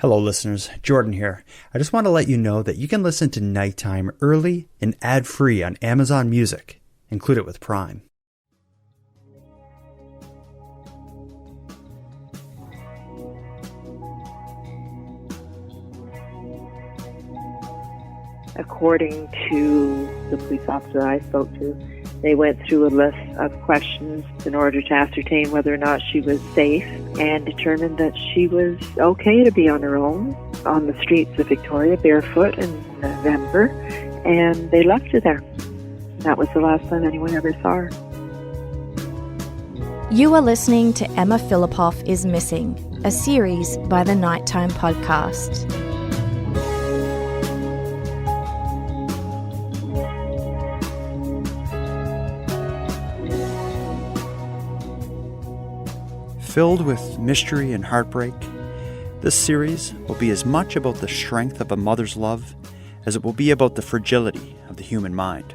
Hello listeners, Jordan here. I just want to let you know that you can listen to Nighttime early and ad-free on Amazon Music. Include it with Prime. According to the police officer I spoke to, they went through a list of questions in order to ascertain whether or not she was safe and determined that she was okay to be on her own on the streets of Victoria barefoot in November, and they left her there. That was the last time anyone ever saw her. You are listening to Emma Fillipoff is Missing, a series by the Nighttime Podcast. Filled with mystery and heartbreak, this series will be as much about the strength of a mother's love as it will be about the fragility of the human mind.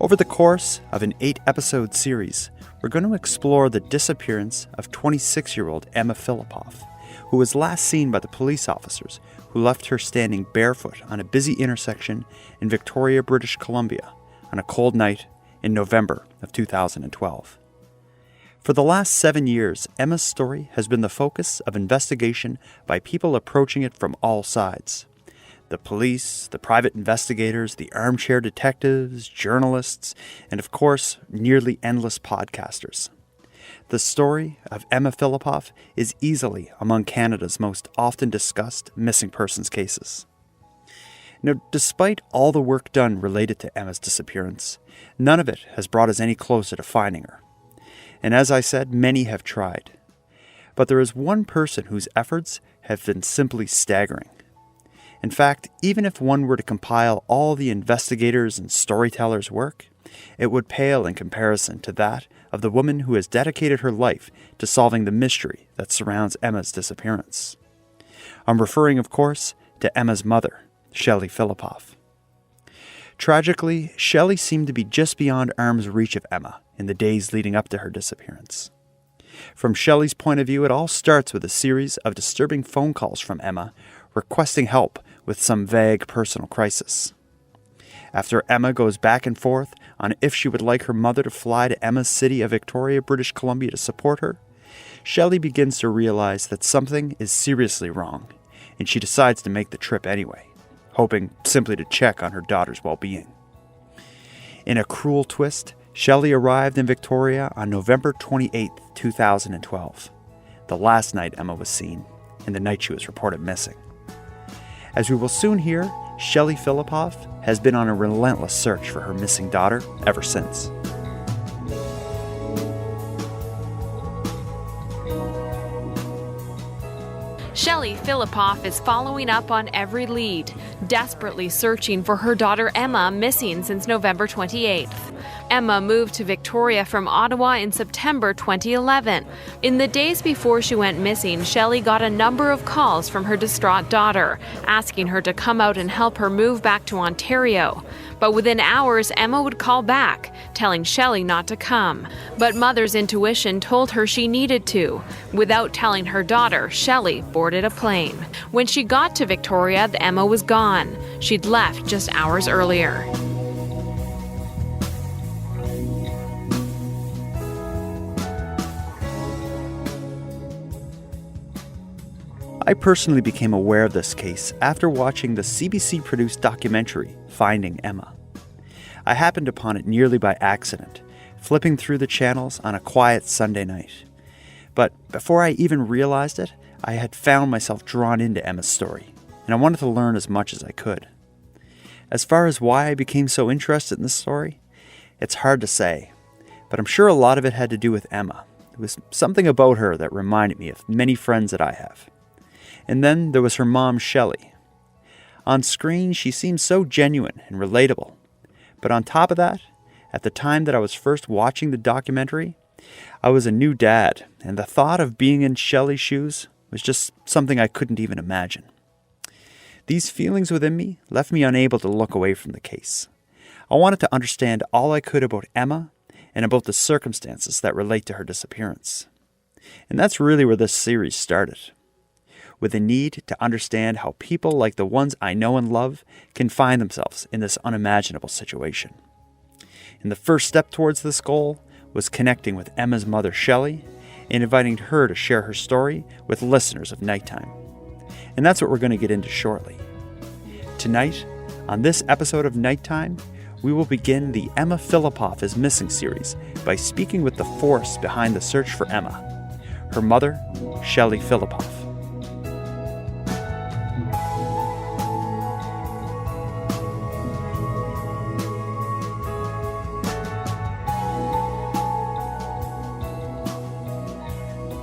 Over the course of an 8-episode series, we're going to explore the disappearance of 26-year-old Emma Fillipoff, who was last seen by the police officers who left her standing barefoot on a busy intersection in Victoria, British Columbia, on a cold night in November of 2012. For the last 7 years, Emma's story has been the focus of investigation by people approaching it from all sides. The police, the private investigators, the armchair detectives, journalists, and of course, nearly endless podcasters. The story of Emma Fillipoff is easily among Canada's most often discussed missing persons cases. Now, despite all the work done related to Emma's disappearance, none of it has brought us any closer to finding her. And as I said, many have tried. But there is one person whose efforts have been simply staggering. In fact, even if one were to compile all the investigators' and storytellers' work, it would pale in comparison to that of the woman who has dedicated her life to solving the mystery that surrounds Emma's disappearance. I'm referring, of course, to Emma's mother, Shelley Fillipoff. Tragically, Shelley seemed to be just beyond arm's reach of Emma in the days leading up to her disappearance. From Shelley's point of view, it all starts with a series of disturbing phone calls from Emma requesting help with some vague personal crisis. After Emma goes back and forth on if she would like her mother to fly to Emma's city of Victoria, British Columbia to support her, Shelley begins to realize that something is seriously wrong, and she decides to make the trip anyway, hoping simply to check on her daughter's well-being. In a cruel twist, Shelley arrived in Victoria on November 28, 2012, the last night Emma was seen, and the night she was reported missing. As we will soon hear, Shelley Fillipoff has been on a relentless search for her missing daughter ever since. Shelley Fillipoff is following up on every lead, desperately searching for her daughter Emma, missing since November 28th. Emma moved to Victoria from Ottawa in September 2011. In the days before she went missing, Shelley got a number of calls from her distraught daughter, asking her to come out and help her move back to Ontario. But within hours, Emma would call back, telling Shelley not to come. But Mother's intuition told her she needed to. Without telling her daughter, Shelley boarded a plane. When she got to Victoria, Emma was gone. She'd left just hours earlier. I personally became aware of this case after watching the CBC-produced documentary, Finding Emma. I happened upon it nearly by accident, flipping through the channels on a quiet Sunday night. But before I even realized it, I had found myself drawn into Emma's story, and I wanted to learn as much as I could. As far as why I became so interested in this story, it's hard to say, but I'm sure a lot of it had to do with Emma. There was something about her that reminded me of many friends that I have. And then there was her mom, Shelley. On screen, she seemed so genuine and relatable. But on top of that, at the time that I was first watching the documentary, I was a new dad, and the thought of being in Shelley's shoes was just something I couldn't even imagine. These feelings within me left me unable to look away from the case. I wanted to understand all I could about Emma and about the circumstances that relate to her disappearance. And that's really where this series started. with a need to understand how people like the ones I know and love can find themselves in this unimaginable situation. And the first step towards this goal was connecting with Emma's mother, Shelley, and inviting her to share her story with listeners of Nighttime. And that's what we're going to get into shortly. Tonight, on this episode of Nighttime, we will begin the Emma Fillipoff is Missing series by speaking with the force behind the search for Emma, her mother, Shelley Fillipoff.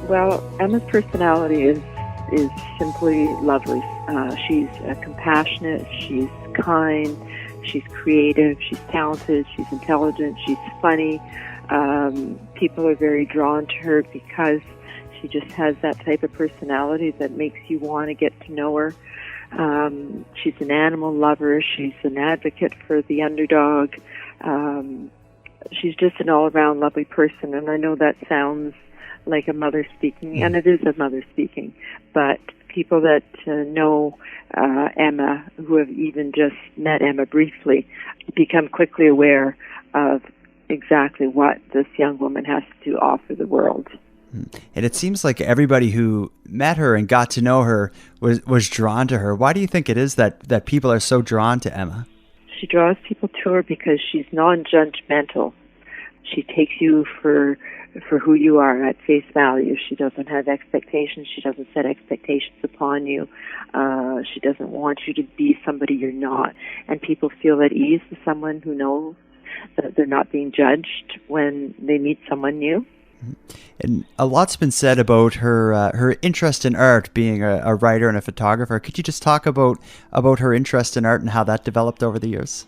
Well, Emma's personality is simply lovely. She's compassionate, she's kind, she's creative, she's talented, she's intelligent, she's funny. People are very drawn to her because she just has that type of personality that makes you want to get to know her. She's an animal lover, she's an advocate for the underdog. She's just an all-around lovely person, and I know that sounds like a mother speaking, and it is a mother speaking, but people that know Emma, who have even just met Emma briefly, become quickly aware of exactly what this young woman has to offer the world. And it seems like everybody who met her and got to know her was drawn to her. Why do you think it is that people are so drawn to Emma? She draws people to her because she's non-judgmental. She takes you for who you are at face value. She doesn't have expectations. She doesn't set expectations upon you. She doesn't want you to be somebody you're not. And people feel at ease with someone who knows that they're not being judged when they meet someone new. And a lot's been said about her interest in art, being a writer and a photographer. Could you just talk about her interest in art and how that developed over the years?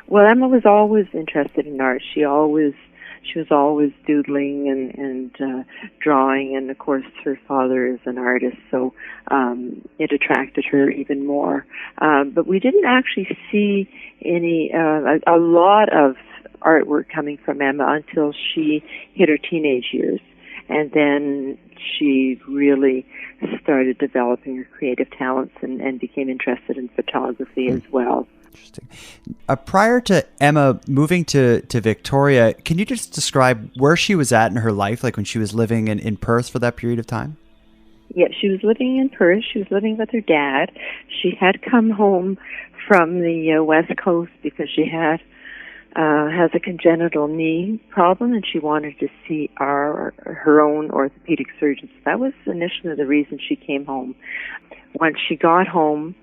Well, Emma was always interested in art. She was always doodling and drawing, and of course her father is an artist, so it attracted her even more. But we didn't actually see a lot of artwork coming from Emma until she hit her teenage years, and then she really started developing her creative talents and became interested in photography as well. Interesting. Prior to Emma moving to Victoria, can you just describe where she was at in her life, like when she was living in Perth for that period of time? Yeah, she was living in Perth. She was living with her dad. She had come home from the West Coast because she has a congenital knee problem, and she wanted to see her own orthopedic surgeon. So that was initially the reason she came home. Once she got home,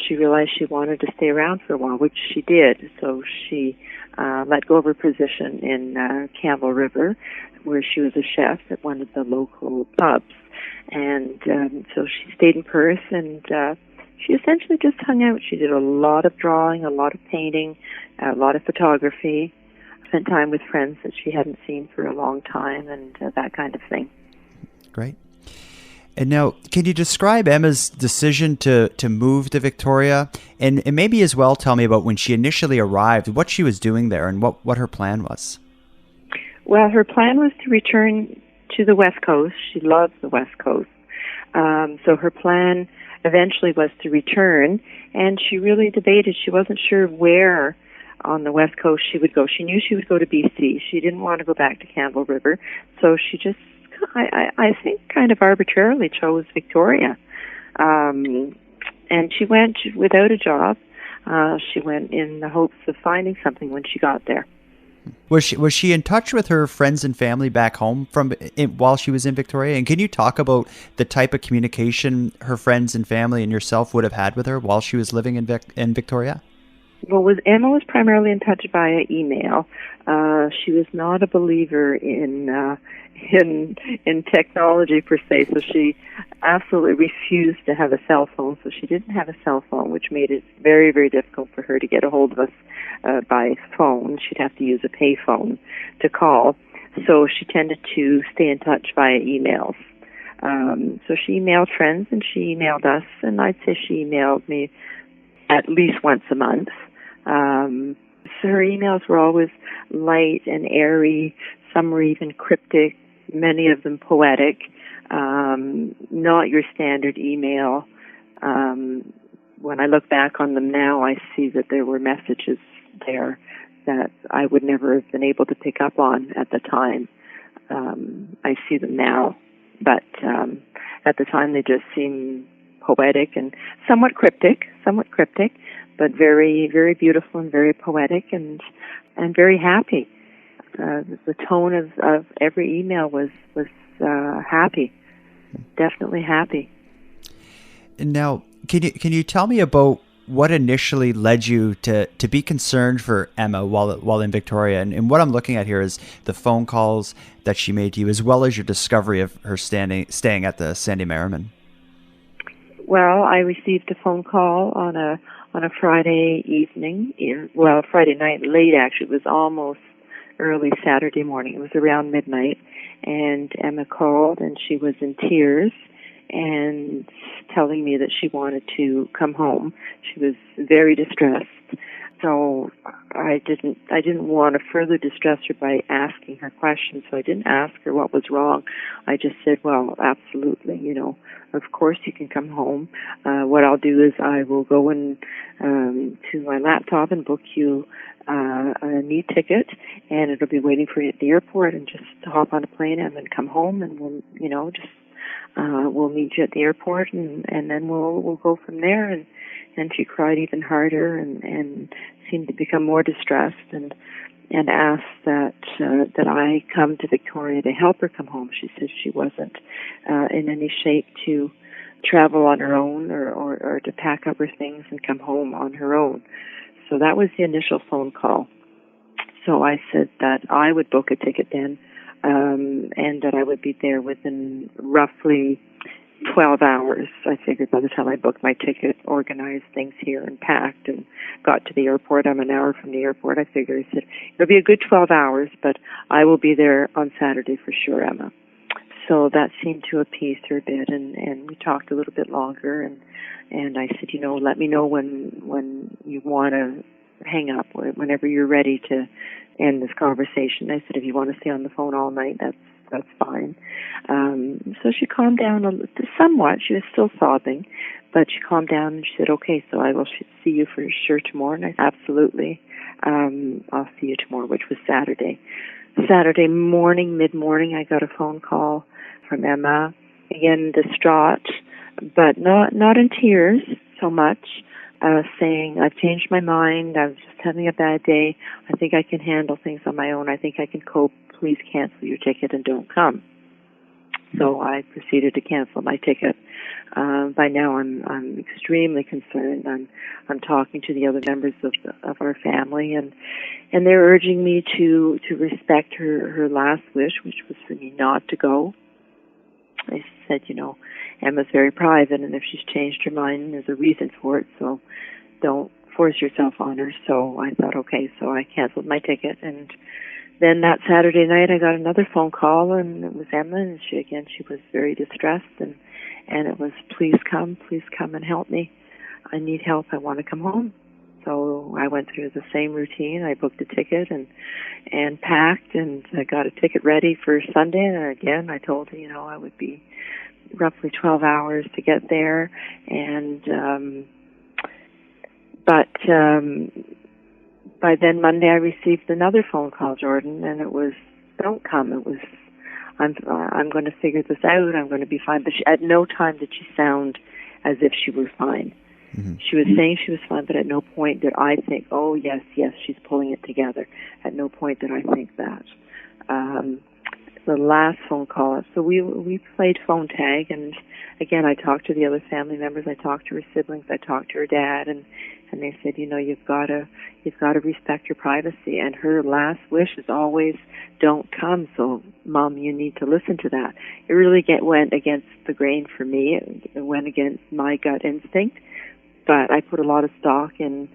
she realized she wanted to stay around for a while, which she did. So she let go of her position in Campbell River, where she was a chef at one of the local pubs. And so she stayed in Perth, and she essentially just hung out. She did a lot of drawing, a lot of painting, a lot of photography, spent time with friends that she hadn't seen for a long time, and that kind of thing. Great. And now, can you describe Emma's decision to move to Victoria? And maybe as well tell me about when she initially arrived, what she was doing there and what her plan was. Well, her plan was to return to the West Coast. She loves the West Coast. So her plan eventually was to return, and she really debated. She wasn't sure where on the West Coast she would go. She knew she would go to BC. She didn't want to go back to Campbell River, so she just I think kind of arbitrarily chose Victoria. And she went without a job. She went in the hopes of finding something when she got there. Was she in touch with her friends and family back home while she was in Victoria? And can you talk about the type of communication her friends and family and yourself would have had with her while she was living in Victoria? Well, Emma was primarily in touch via email. She was not a believer in technology per se, so she absolutely refused to have a cell phone. So she didn't have a cell phone, which made it very, very difficult for her to get a hold of us by phone. She'd have to use a pay phone to call. So she tended to stay in touch via emails. So she emailed friends and she emailed us, and I'd say she emailed me at least once a month. So her emails were always light and airy. Some were even cryptic, many of them poetic. not your standard email. When I look back on them now, I see that there were messages there that I would never have been able to pick up on at the time. I see them now, but at the time they just seemed poetic and somewhat cryptic, but very, very beautiful and very poetic and very happy. The tone of every email was happy, definitely happy. Now, can you tell me about what initially led you to be concerned for Emma while in Victoria? And what I'm looking at here is the phone calls that she made to you, as well as your discovery of her staying at the Sandy Merriman. Well, I received a phone call on a Friday evening. Friday night late, actually. It was almost early Saturday morning. It was around midnight, and Emma called, and she was in tears and telling me that she wanted to come home. She was very distressed. So I didn't want to further distress her by asking her questions, so I didn't ask her what was wrong. I just said, well, absolutely, of course you can come home. What I'll do is I will go in to my laptop and book you a neat ticket, and it'll be waiting for you at the airport, and just hop on a plane and then come home, and we'll, we'll meet you at the airport, and then we'll go from there. And she cried even harder and seemed to become more distressed and asked that I come to Victoria to help her come home. She said she wasn't in any shape to travel on her own or to pack up her things and come home on her own. So that was the initial phone call. So I said that I would book a ticket then, and that I would be there within roughly 12 hours. I figured by the time I booked my ticket, organized things here and packed and got to the airport. I'm an hour from the airport. I figured, I said, it'll be a good 12 hours, but I will be there on Saturday for sure, Emma. So that seemed to appease her a bit, and we talked a little bit longer, and I said, let me know when you want to hang up, whenever you're ready to end this conversation. I said, if you want to stay on the phone all night, that's fine. So she calmed down somewhat. She was still sobbing, but she calmed down and she said, okay, so I will see you for sure tomorrow. And I said, absolutely. I'll see you tomorrow, which was Saturday. Saturday morning, mid-morning, I got a phone call from Emma, again distraught, but not in tears so much, saying, I've changed my mind, I was just having a bad day, I think I can handle things on my own, I think I can cope, please cancel your ticket and don't come. So I proceeded to cancel my ticket. By now I'm extremely concerned. I'm talking to the other members of our family, and they're urging me to respect her last wish, which was for me not to go. I said, Emma's very private, and if she's changed her mind, there's a reason for it, so don't force yourself on her. So I thought, okay, so I canceled my ticket, and then that Saturday night I got another phone call, and it was Emma, and she was very distressed, and it was, please come and help me. I need help, I want to come home. So I went through the same routine. I booked a ticket and packed, and I got a ticket ready for Sunday, and again I told her, I would be roughly 12 hours to get there, and but by then Monday I received another phone call, Jordan, and it was, don't come. It was, I'm going to figure this out, I'm going to be fine. But at no time did she sound as if she was fine. Mm-hmm. She was saying she was fine, but at no point did I think, oh, yes, she's pulling it together. At no point did I think that. The last phone call, so we played phone tag, and again, I talked to the other family members, I talked to her siblings, I talked to her dad, and they said, you've got to respect your privacy, and her last wish is always, don't come, so Mom, you need to listen to that. It really went against the grain for me. It went against my gut instinct, but I put a lot of stock in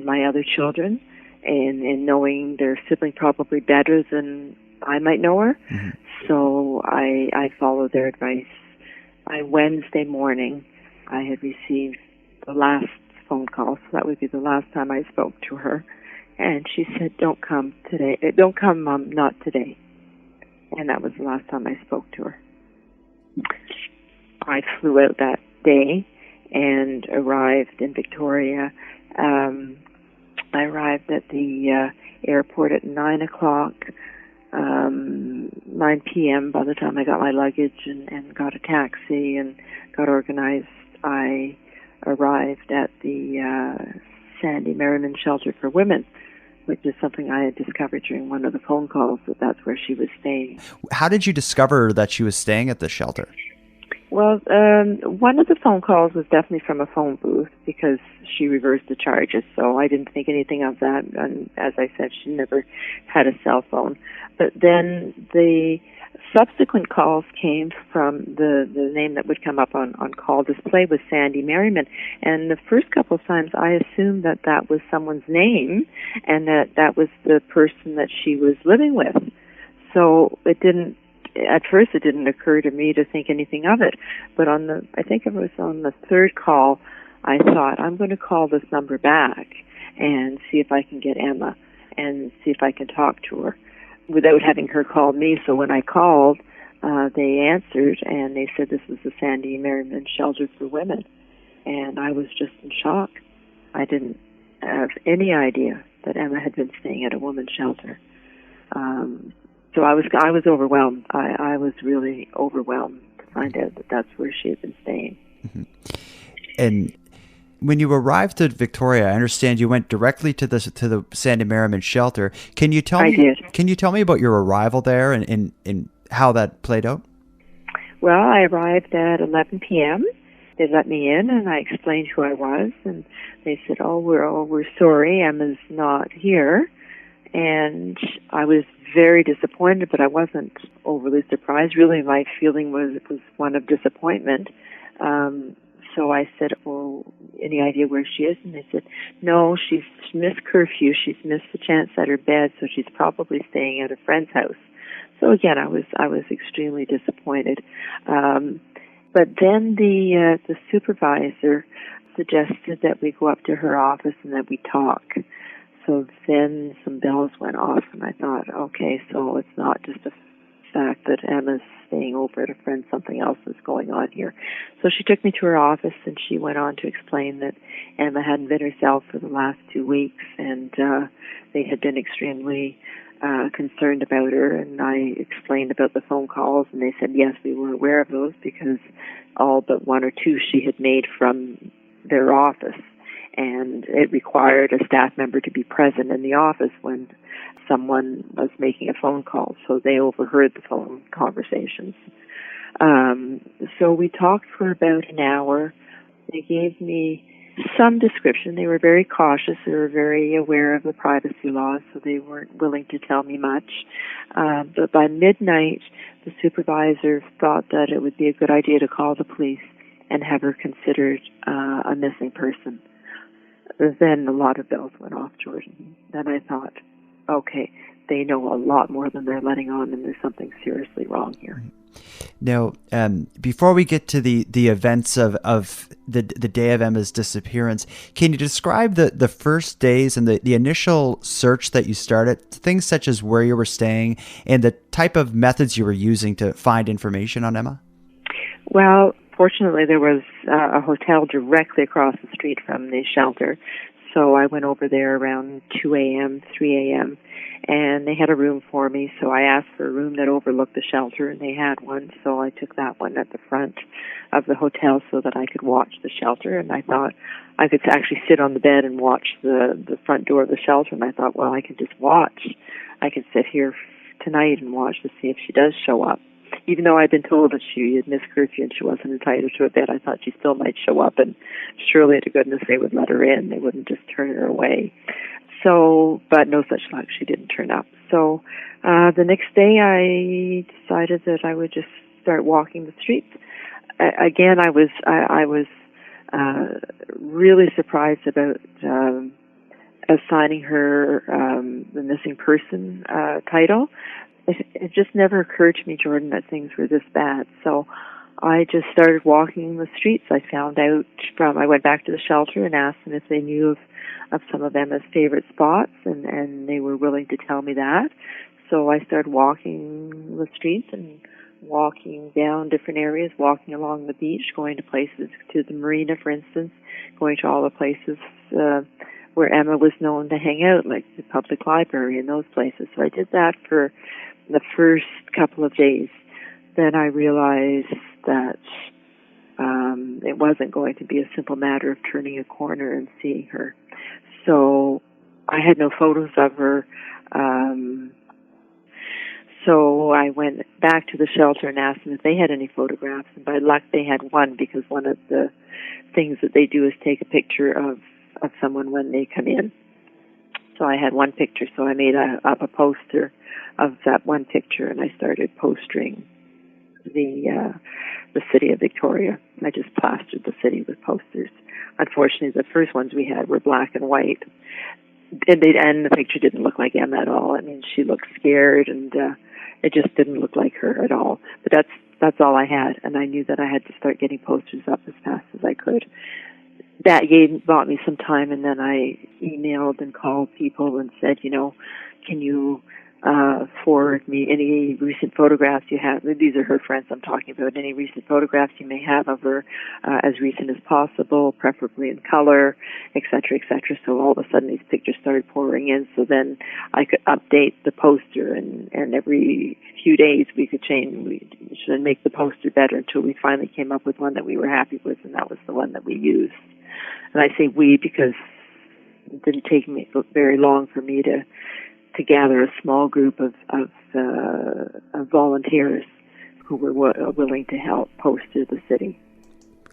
my other children, and in knowing their sibling probably better than I might know her. Mm-hmm. So I followed their advice. By Wednesday morning, I had received the last phone call, so that would be the last time I spoke to her. And she said, don't come today. Don't come, Mom, not today. And that was the last time I spoke to her. I flew out that day and arrived in Victoria. I arrived at the airport at 9 o'clock, 9 p.m. By the time I got my luggage and got a taxi and got organized, I arrived at the Sandy Merriman Shelter for Women, which is something I had discovered during one of the phone calls, that that's where she was staying. How did you discover that she was staying at the shelter? Well, one of the phone calls was definitely from a phone booth because she reversed the charges, so I didn't think anything of that. And as I said, she never had a cell phone. But then the subsequent calls came from the name that would come up on call display was Sandy Merriman. And the first couple of times I assumed that that was someone's name and that was the person that she was living with. So at first it didn't occur to me to think anything of it. But I think it was on the third call, I thought, I'm going to call this number back and see if I can get Emma and see if I can talk to her without having her call me. So when I called, they answered and they said this was the Sandy Merriman Shelter for Women. And I was just in shock. I didn't have any idea that Emma had been staying at a women's shelter. So I was overwhelmed. I was really overwhelmed to find out that that's where she had been staying. Mm-hmm. And when you arrived at Victoria, I understand you went directly to the Sandy Merriman shelter. Can you tell me? I did. Can you tell me about your arrival there and how that played out? Well, I arrived at 11 p.m. They let me in, and I explained who I was, and they said, "Oh, we're sorry, Emma's not here." And I was very disappointed, but I wasn't overly surprised. Really, my feeling was one of disappointment. So I said, "Well, any idea where she is?" And they said, "No, she's missed curfew. She's missed the chance at her bed, so she's probably staying at a friend's house." So again, I was extremely disappointed. But then the supervisor suggested that we go up to her office and that we talk. So then some bells went off, and I thought, okay, so it's not just the fact that Emma's staying over at a friend, something else is going on here. So she took me to her office, and she went on to explain that Emma hadn't been herself for the last 2 weeks, and they had been extremely concerned about her. And I explained about the phone calls, and they said, yes, we were aware of those because all but one or two she had made from their office. And it required a staff member to be present in the office when someone was making a phone call, so they overheard the phone conversations. So we talked for about an hour. They gave me some description. They were very cautious. They were very aware of the privacy laws, so they weren't willing to tell me much. But by midnight, the supervisor thought that it would be a good idea to call the police and have her considered a missing person. Then a lot of bells went off, Jordan. Then I thought, okay, they know a lot more than they're letting on, and there's something seriously wrong here. Now, before we get to the events of the day of Emma's disappearance, can you describe the first days and the initial search that you started, things such as where you were staying and the type of methods you were using to find information on Emma? Well, fortunately, there was a hotel directly across the street from the shelter, so I went over there around 2 a.m., 3 a.m., and they had a room for me, so I asked for a room that overlooked the shelter, and they had one, so I took that one at the front of the hotel so that I could watch the shelter, and I thought I could actually sit on the bed and watch the front door of the shelter, and I thought, well, I can just watch. I can sit here tonight and watch to see if she does show up. Even though I'd been told that she had missed curfew and she wasn't entitled to a bed, I thought she still might show up, and surely to goodness they would let her in. They wouldn't just turn her away. So, but no such luck. She didn't turn up. So the next day I decided that I would just start walking the streets. Again, I was really surprised about assigning her the missing person title. It just never occurred to me, Jordan, that things were this bad. So I just started walking the streets. I went back to the shelter and asked them if they knew of some of Emma's favorite spots, and they were willing to tell me that. So I started walking the streets and walking down different areas, walking along the beach, going to places, to the marina, for instance, going to all the places where Emma was known to hang out, like the public library and those places. So I did that for the first couple of days. Then I realized that it wasn't going to be a simple matter of turning a corner and seeing her. So I had no photos of her. So I went back to the shelter and asked them if they had any photographs. And by luck, they had one, because one of the things that they do is take a picture of someone when they come in. So I had one picture, so I made up a poster of that one picture, and I started postering the city of Victoria. I just plastered the city with posters. Unfortunately, the first ones we had were black and white, and the picture didn't look like Emma at all. I mean, she looked scared, and it just didn't look like her at all. But that's all I had, and I knew that I had to start getting posters up as fast as I could. That bought me some time, and then I emailed and called people and said, can you forward me any recent photographs you have? These are her friends I'm talking about. Any recent photographs you may have of her, as recent as possible, preferably in color, et cetera, et cetera. So all of a sudden these pictures started pouring in. So then I could update the poster, and every few days we could change, we should make the poster better until we finally came up with one that we were happy with, and that was the one that we used. And I say we because it didn't take me very long for me to gather a small group of volunteers who were willing to help poster the city.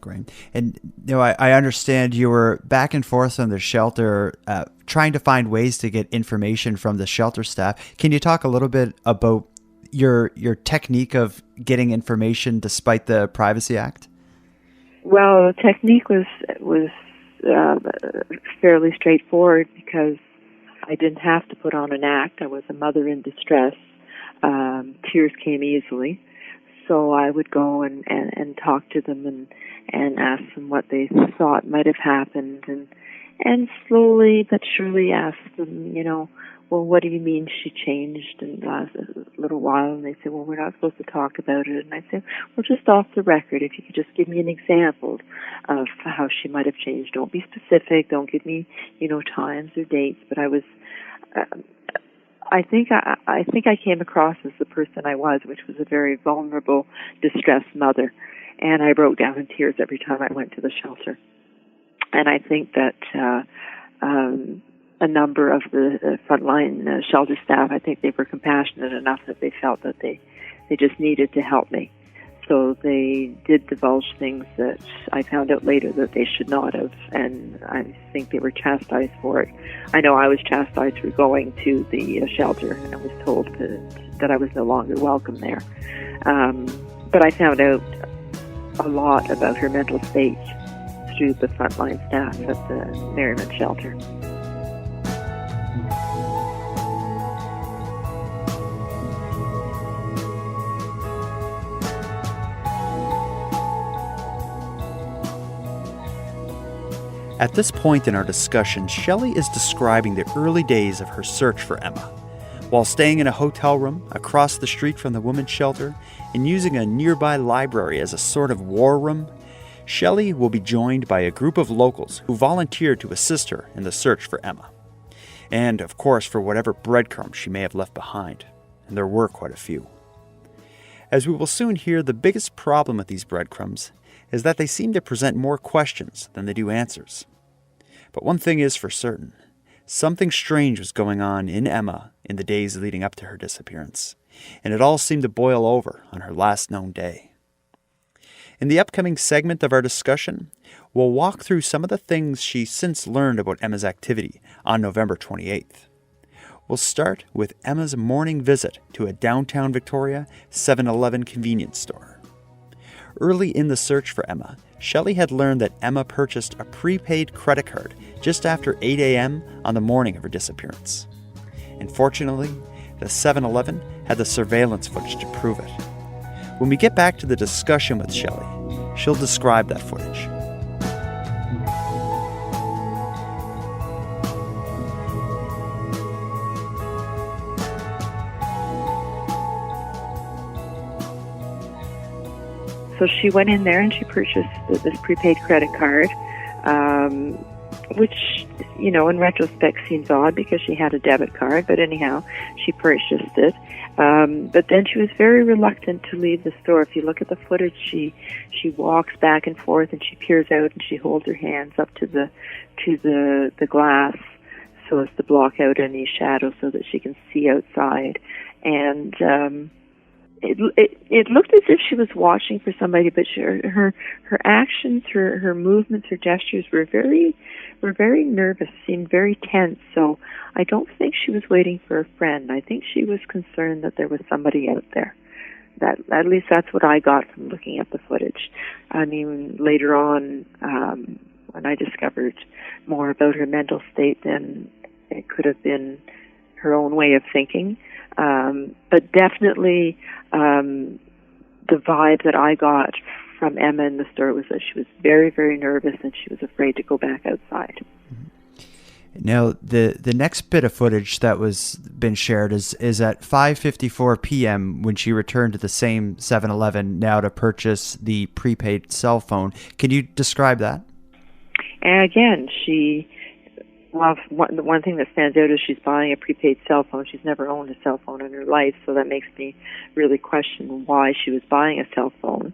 Great. And I understand you were back and forth on the shelter, trying to find ways to get information from the shelter staff. Can you talk a little bit about your technique of getting information despite the Privacy Act? Well, the technique was fairly straightforward, because I didn't have to put on an act. I was a mother in distress. Tears came easily. So I would go and talk to them and ask them what they thought might have happened, and slowly but surely ask them, well, what do you mean she changed in the last little while? And they say, well, we're not supposed to talk about it. And I say, well, just off the record, if you could just give me an example of how she might have changed. Don't be specific. Don't give me, times or dates. But I was, I think I came across as the person I was, which was a very vulnerable, distressed mother. And I broke down in tears every time I went to the shelter. And I think that a number of the frontline shelter staff, I think they were compassionate enough that they felt that they just needed to help me. So they did divulge things that I found out later that they should not have, and I think they were chastised for it. I know I was chastised for going to the shelter, and I was told that I was no longer welcome there. But I found out a lot about her mental state through the frontline staff at the Merriman shelter. At this point in our discussion, Shelley is describing the early days of her search for Emma. While staying in a hotel room across the street from the women's shelter and using a nearby library as a sort of war room, Shelley will be joined by a group of locals who volunteered to assist her in the search for Emma. And, of course, for whatever breadcrumbs she may have left behind. And there were quite a few. As we will soon hear, the biggest problem with these breadcrumbs is that they seem to present more questions than they do answers. But one thing is for certain. Something strange was going on in Emma in the days leading up to her disappearance, and it all seemed to boil over on her last known day. In the upcoming segment of our discussion, we'll walk through some of the things she since learned about Emma's activity on November 28th. We'll start with Emma's morning visit to a downtown Victoria 7-Eleven convenience store. Early in the search for Emma, Shelley had learned that Emma purchased a prepaid credit card just after 8 a.m. on the morning of her disappearance. And fortunately, the 7-Eleven had the surveillance footage to prove it. When we get back to the discussion with Shelley, she'll describe that footage. So she went in there and she purchased this prepaid credit card, which, in retrospect seems odd because she had a debit card, but anyhow, she purchased it. But then she was very reluctant to leave the store. If you look at the footage, she walks back and forth and she peers out and she holds her hands up to the glass so as to block out any shadows so that she can see outside. And it looked as if she was watching for somebody, but her actions, her movements, her gestures were very nervous, seemed very tense. So I don't think she was waiting for a friend. I think she was concerned that there was somebody out there. At least that's what I got from looking at the footage. I mean, later on, when I discovered more about her mental state, then it could have been her own way of thinking. But definitely, the vibe that I got from Emma in the store was that she was very, very nervous and she was afraid to go back outside. Now, the next bit of footage that was been shared is at 5:54 p.m. when she returned to the same 7-Eleven now to purchase the prepaid cell phone. Can you describe that? And again, the one thing that stands out is she's buying a prepaid cell phone. She's never owned a cell phone in her life, so that makes me really question why she was buying a cell phone.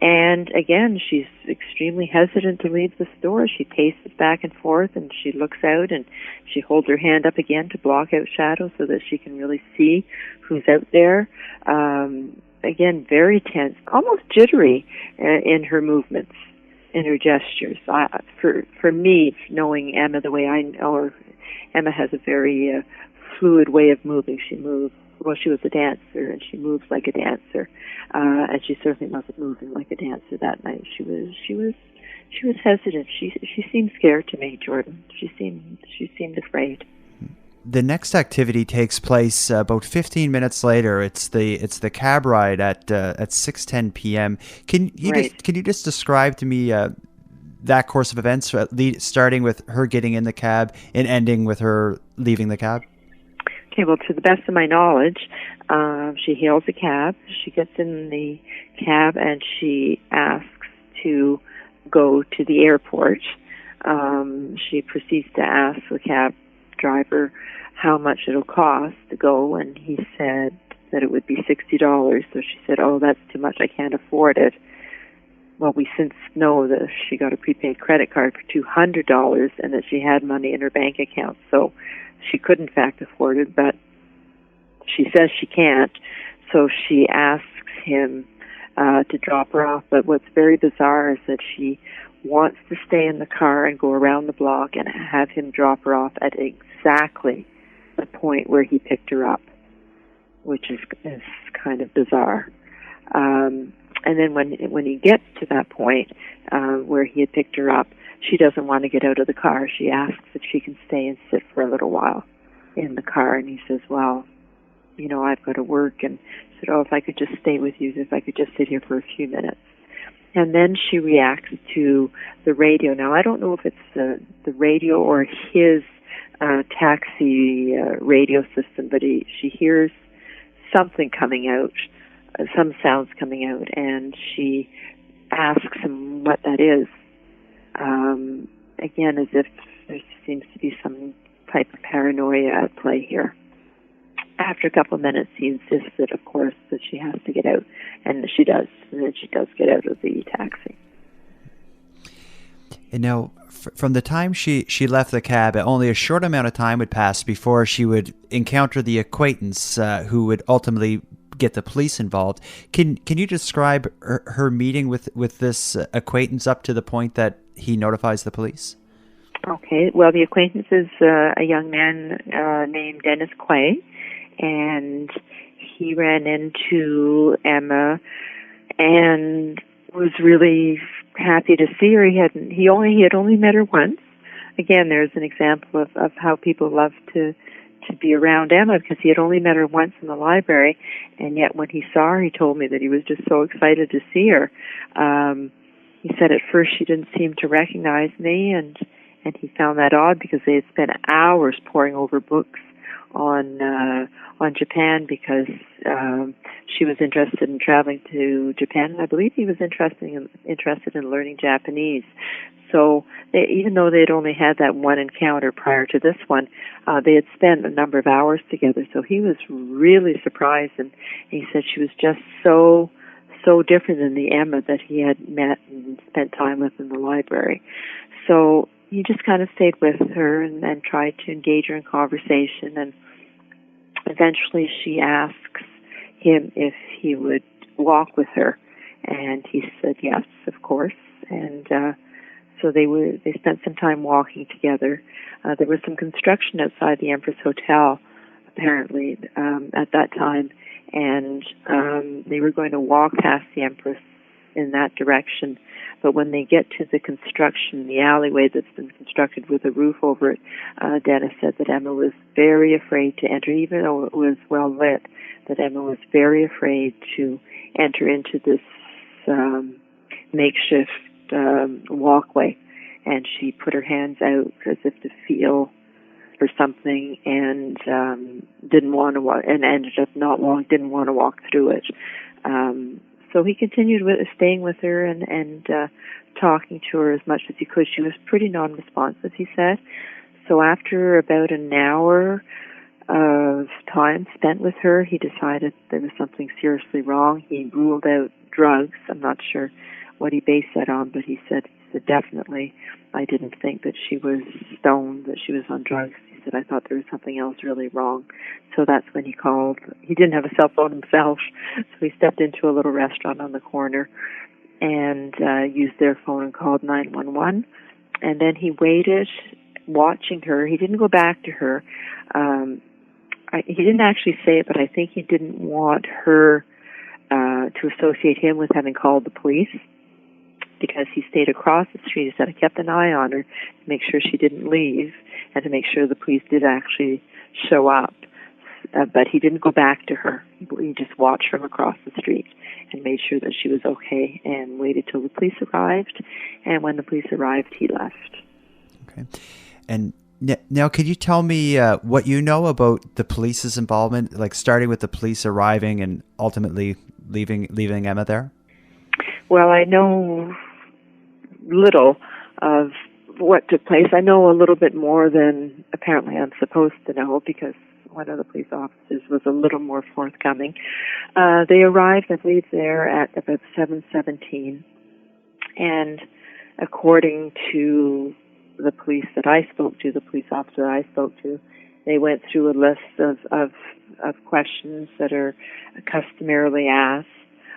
And again, she's extremely hesitant to leave the store. She paces back and forth and she looks out and she holds her hand up again to block out shadows so that she can really see who's out there. Again, very tense, almost jittery in her movements, in her gestures. For me, knowing Emma the way I know her, Emma has a very fluid way of moving. She moves. Well, she was a dancer, and she moves like a dancer, and she certainly wasn't moving like a dancer that night. She was hesitant. She seemed scared to me, Jordan. She seemed afraid. The next activity takes place about 15 minutes later. It's the cab ride at 6:10 p.m. Can you just describe to me that course of events, starting with her getting in the cab and ending with her leaving the cab? Okay, well, to the best of my knowledge, she hails a cab. She gets in the cab and she asks to go to the airport. She proceeds to ask the cab driver how much it'll cost to go, and he said that it would be $60. So she said, "Oh, that's too much. I can't afford it." Well, we since know that she got a prepaid credit card for $200 and that she had money in her bank account. So she could, in fact, afford it, but she says she can't. So she asks him to drop her off. But what's very bizarre is that she wants to stay in the car and go around the block and have him drop her off at exactly the point where he picked her up, which is kind of bizarre. And then when he gets to that point where he had picked her up, she doesn't want to get out of the car. She asks if she can stay and sit for a little while in the car. And he says, "Well, I've got to work." And she said, "Oh, if I could just stay with you, if I could just sit here for a few minutes." And then she reacts to the radio. Now, I don't know if it's the radio or his taxi radio system, but she hears something coming out, some sounds coming out, and she asks him what that is. Again, as if there seems to be some type of paranoia at play here. After a couple of minutes, he insists that, of course, that she has to get out, and she does. And then she does get out of the taxi. And now, from the time she left the cab, only a short amount of time would pass before she would encounter the acquaintance who would ultimately get the police involved. Can you describe her meeting with this acquaintance up to the point that he notifies the police? Okay. Well, the acquaintance is a young man named Dennis Quay, and he ran into Emma and was really happy to see her. He had only met her once. Again, there's an example of how people love to be around Emma, because he had only met her once in the library, and yet when he saw her, he told me that he was just so excited to see her. He said at first she didn't seem to recognize me, and he found that odd because they had spent hours poring over books on Japan, because she was interested in traveling to Japan, and I believe he was interested in learning Japanese. So even though they had only had that one encounter prior to this one, they had spent a number of hours together. So he was really surprised, and he said she was just so different than the Emma that he had met and spent time with in the library. So he just kind of stayed with her and tried to engage her in conversation, and eventually she asks him if he would walk with her, and he said yes, of course. And so they spent some time walking together. There was some construction outside the Empress Hotel, apparently, at that time, and they were going to walk past the Empress in that direction. But when they get to the construction, the alleyway that's been constructed with a roof over it, Dennis said that Emma was very afraid to enter, even though it was well lit, that Emma was very afraid to enter into this makeshift walkway. And she put her hands out as if to feel for something, and didn't want to walk, and ended up didn't want to walk through it. So he continued staying with her and talking to her as much as he could. She was pretty non-responsive, he said. So after about an hour of time spent with her, he decided there was something seriously wrong. He ruled out drugs. I'm not sure what he based that on, but he said definitely, I didn't think that she was stoned, that she was on drugs. He said, I thought there was something else really wrong. So that's when he called. He didn't have a cell phone himself, so he stepped into a little restaurant on the corner and used their phone and called 911. And then he waited, watching her. He didn't go back to her. He didn't actually say it, but I think he didn't want her to associate him with having called the police, because he stayed across the street. He said, I kept an eye on her to make sure she didn't leave and to make sure the police did actually show up. But he didn't go back to her. He just watched from across the street and made sure that she was okay and waited till the police arrived. And when the police arrived, he left. Okay. And now, could you tell me what you know about the police's involvement, like starting with the police arriving and ultimately leaving Emma there? Well, I know little of what took place. I know a little bit more than apparently I'm supposed to know, because one of the police officers was a little more forthcoming. They arrived, I believe, there at about 7:17, and according to the police that I spoke to, the police officer I spoke to, they went through a list of questions that are customarily asked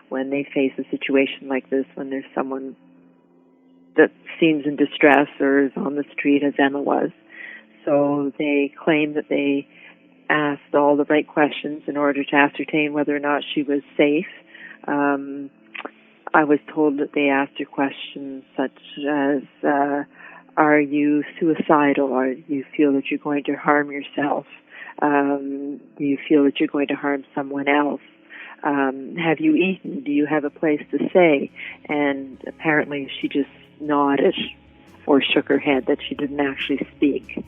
when they face a situation like this, when there's someone that seems in distress or is on the street, as Emma was. So they claim that they asked all the right questions in order to ascertain whether or not she was safe. I was told that they asked her questions such as, are you suicidal? Or do you feel that you're going to harm yourself? Do you feel that you're going to harm someone else? Have you eaten? Do you have a place to stay? And apparently she just nodded or shook her head, that she didn't actually speak.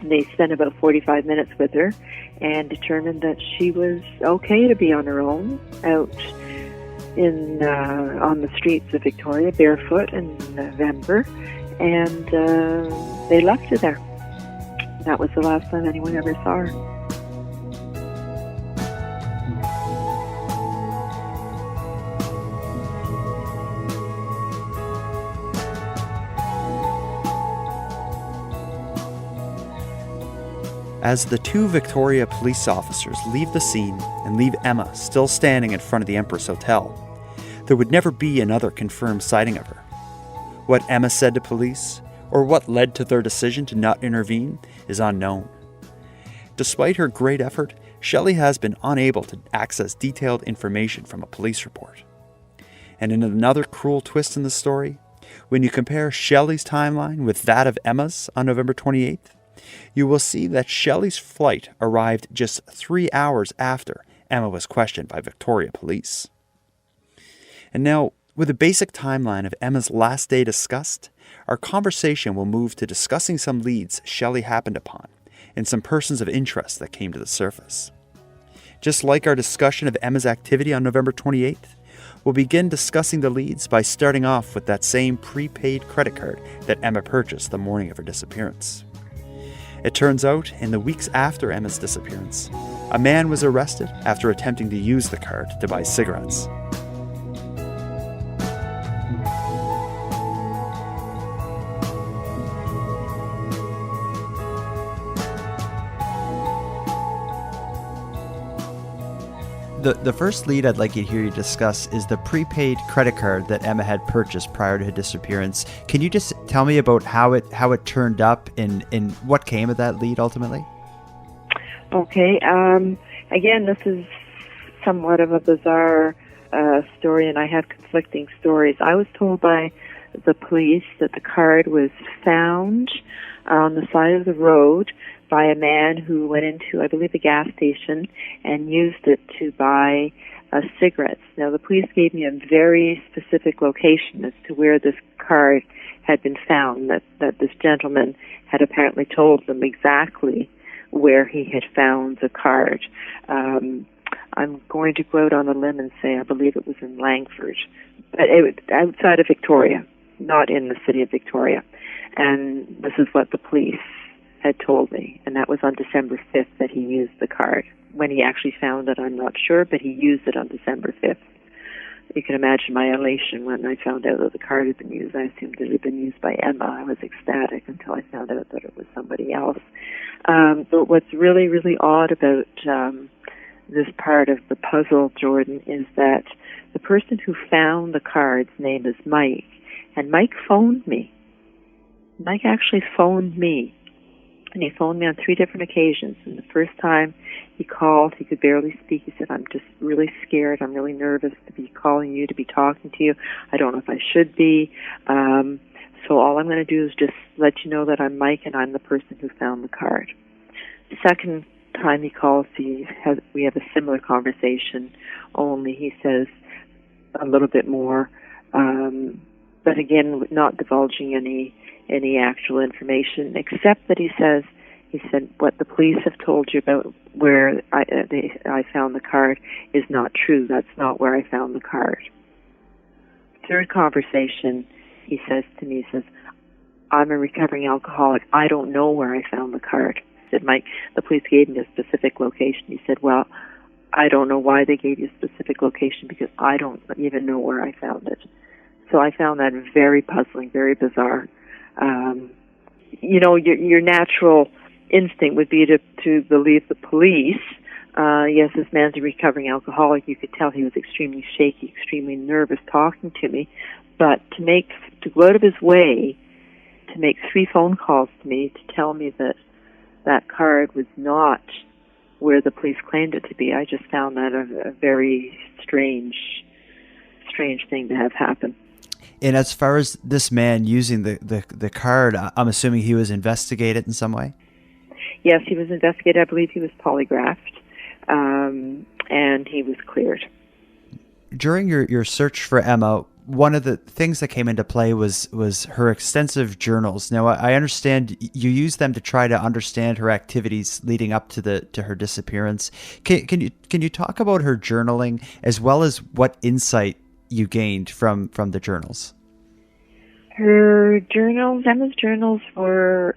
They spent about 45 minutes with her and determined that she was okay to be on her own out on the streets of Victoria barefoot in November, and they left her there. That was the last time anyone ever saw her. As the two Victoria police officers leave the scene and leave Emma still standing in front of the Empress Hotel, there would never be another confirmed sighting of her. What Emma said to police, or what led to their decision to not intervene, is unknown. Despite her great effort, Shelley has been unable to access detailed information from a police report. And in another cruel twist in the story, when you compare Shelley's timeline with that of Emma's on November 28th, you will see that Shelley's flight arrived just 3 hours after Emma was questioned by Victoria police. And now, with a basic timeline of Emma's last day discussed, our conversation will move to discussing some leads Shelley happened upon and some persons of interest that came to the surface. Just like our discussion of Emma's activity on November 28th, we'll begin discussing the leads by starting off with that same prepaid credit card that Emma purchased the morning of her disappearance. It turns out, in the weeks after Emma's disappearance, a man was arrested after attempting to use the card to buy cigarettes. The first lead I'd like to hear you discuss is the prepaid credit card that Emma had purchased prior to her disappearance. Can you just tell me about how it turned up and what came of that lead ultimately? Okay. Again, this is somewhat of a bizarre story, and I have conflicting stories. I was told by the police that the card was found on the side of the road by a man who went into, I believe, a gas station and used it to buy cigarettes. Now, the police gave me a very specific location as to where this card had been found, that this gentleman had apparently told them exactly where he had found the card. I'm going to go out on a limb and say I believe it was in Langford, but outside of Victoria, not in the city of Victoria. And this is what the police had told me, and that was on December 5th that he used the card. When he actually found it, I'm not sure, but he used it on December 5th. You can imagine my elation when I found out that the card had been used. I assumed it had been used by Emma. I was ecstatic until I found out that it was somebody else. But what's really, really odd about this part of the puzzle, Jordan, is that the person who found the card's name is Mike, and Mike phoned me. Mike actually phoned me. And he phoned me on 3 different occasions. And the first time he called, he could barely speak. He said, I'm just really scared. I'm really nervous to be calling you, to be talking to you. I don't know if I should be. So all I'm going to do is just let you know that I'm Mike and I'm the person who found the card. The second time he calls, we have a similar conversation, only he says a little bit more. But again, not divulging any actual information, except that he said, what the police have told you about where I found the card is not true. That's not where I found the card. Third conversation, he says to me, I'm a recovering alcoholic. I don't know where I found the card. He said, Mike, the police gave me a specific location. He said, well, I don't know why they gave you a specific location because I don't even know where I found it. So I found that very puzzling, very bizarre. Your natural instinct would be to believe the police. Yes, this man's a recovering alcoholic. You could tell he was extremely shaky, extremely nervous talking to me. But to go out of his way to make 3 phone calls to me to tell me that card was not where the police claimed it to be, I just found that a very strange thing to have happen. And as far as this man using the card, I'm assuming he was investigated in some way? Yes, he was investigated. I believe he was polygraphed, and he was cleared. During your search for Emma, one of the things that came into play was her extensive journals. Now, I understand you used them to try to understand her activities leading up to her disappearance. Can you talk about her journaling as well as what insight you gained from the journals? Her journals, Emma's journals were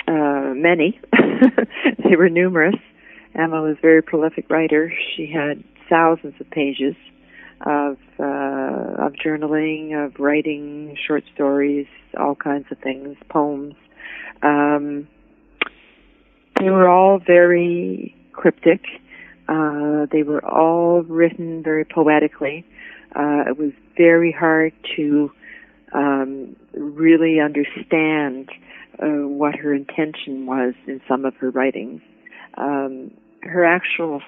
many. They were numerous. Emma was a very prolific writer. She had thousands of pages of journaling, of writing short stories, all kinds of things, poems. They were all very cryptic. They were all written very poetically. It was very hard to really understand what her intention was in some of her writings. Her actual,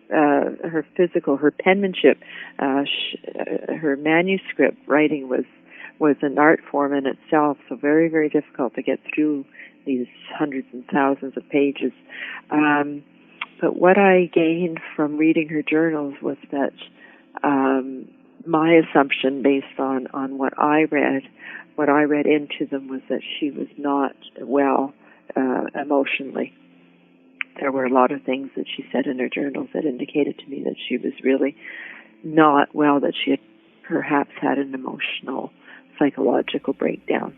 her physical, her penmanship, her manuscript writing was an art form in itself, so very, very difficult to get through these hundreds and thousands of pages. But what I gained from reading her journals was that my assumption based on what I read into them was that she was not well emotionally. there were a lot of things that she said in her journals that indicated to me that she was really not well, that she had perhaps had an emotional, psychological breakdown.